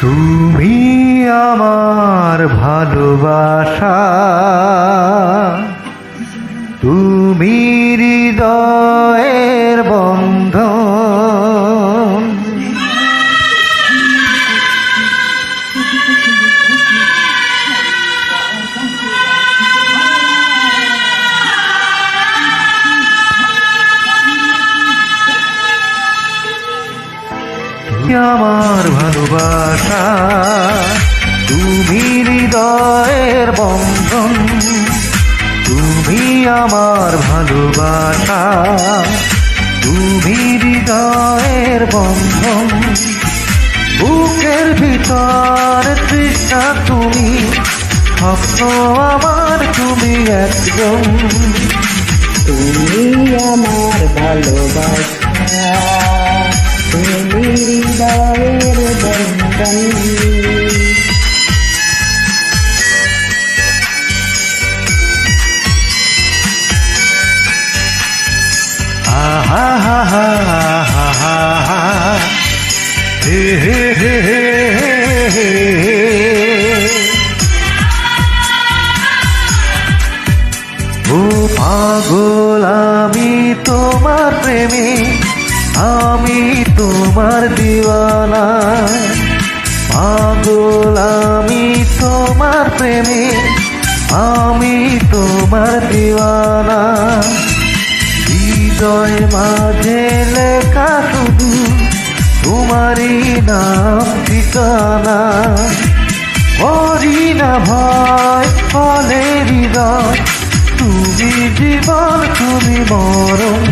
তুমি আমার ভালোবাসা, তুমি হৃদয়ের বন্ধন। আমার ভালোবাসা, তুমি হৃদয়ের বন্ধন। তুমি আমার ভালোবাসা, তুমি হৃদয়ের বন্ধন। বুকের ভিতর তৃষ্ণা তুমি, স্বপ্ন আমার তুমি একদম। তুমি আমার ভালোবাসা, তুমি হৃদয়ের বন্ধন। আহা হা হা হা হা হা, হে হে হে হে হে। ও পাগল আমি তোমার প্রেমে, আমি তোমার দিওয়ানা। পাগল আমি তোমার প্রেমে, আমি তোমার দিওয়ানা। হৃদয় মাঝে লেখা শুধু তোমারই নাম ঠিকানা। করি না ভয় ফলে হৃদয়, তুমি জীবন তুমি মরণ।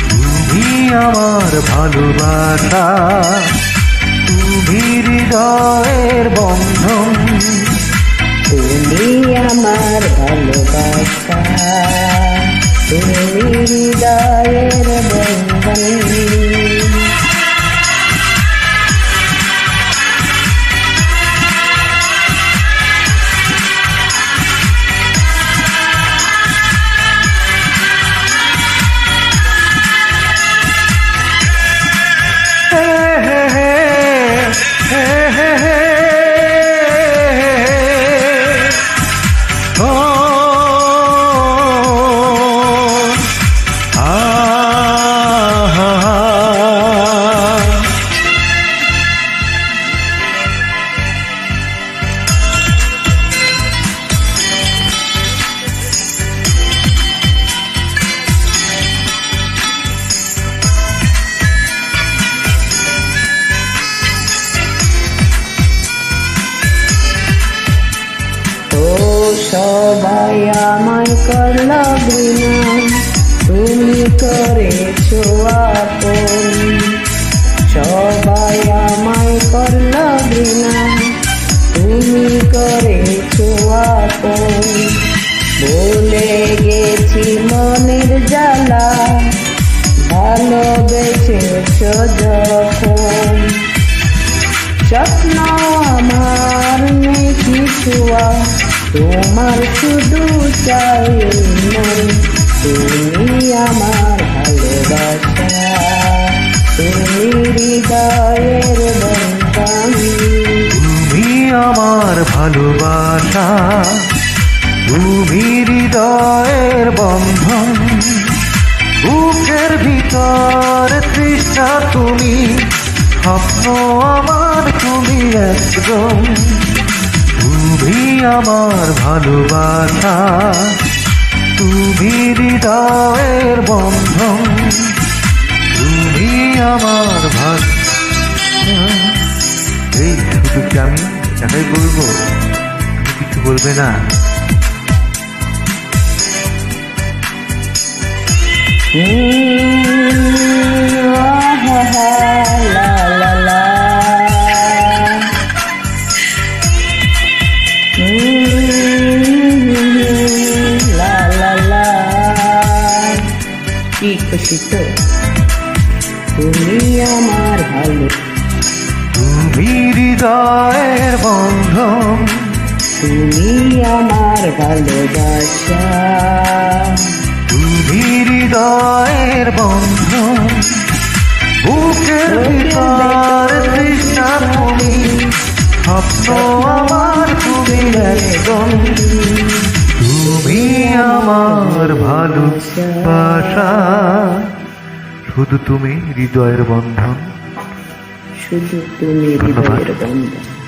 তুমি আমার ভালোবাসা, তুমি হৃদয়ের বন্ধন। তুমি আমার ভালোবাসা, তুমি হৃদয়ের বন্ধন। সবাই আমায় করল ঘৃণা, তুমি করেছো আপন। সবাই আমায় করল ঘৃণা, তুমি করেছো আপন। ভুলে গেছি মনের জ্বালা, ভালোবেসেছো যখন। স্বপ্ন আমার নেই কিছু, তোমার শুধু চাই মন। তুমি আমার ভালোবাসা, তুমি হৃদয়ের বন্ধন। তুমি আমার ভালোবাসা, তুমি হৃদয়ের বন্ধন। বুকের ভিতর তৃষ্ণা তুমি, স্বপ্ন আমার তুমি একদম। তুমি আমার ভালোবাসা, তুমি হৃদয়ের বন্ধন। তুমি আমার এই শুধু কি আমি এটাই বলবো, কিছু বলবে না? লা লা লা, লা লা লা। কি খুশি তো, তুমি আমার ভালো, তুমি হৃদয়ের বন্ধন। তুমি আমার ভালোবাসা, তুমি হৃদয়ের বন্ধন। বুকের ভিতর তৃষ্ণা তুমি, স্বপ্ন আমার তুমি একদম, তুমি আমার ভালোবাসা, শুধু তুমি হৃদয়ের বন্ধন। শুধু তুমি হৃদয়ের বন্ধন।